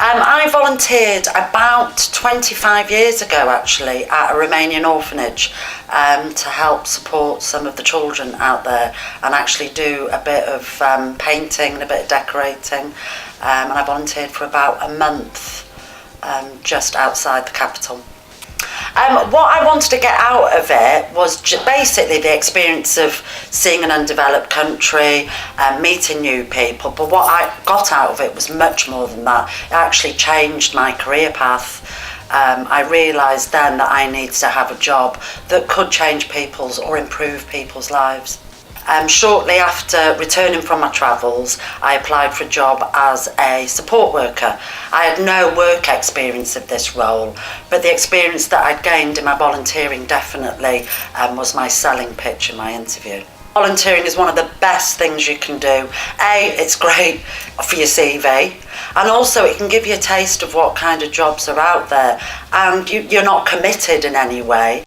I volunteered about 25 years ago actually at a Romanian orphanage to help support some of the children out there and actually do a bit of painting and a bit of decorating, and I volunteered for about a month just outside the capital. What I wanted to get out of it was basically the experience of seeing an undeveloped country, meeting new people, but what I got out of it was much more than that. It actually changed my career path. I realised then that I needed to have a job that could change people's or improve people's lives. Shortly after returning from my travels, I applied for a job as a support worker. I had no work experience of this role, but the experience that I'd gained in my volunteering definitely was my selling pitch in my interview. Volunteering is one of the best things you can do. It's great for your CV, and also it can give you a taste of what kind of jobs are out there, and you're not committed in any way.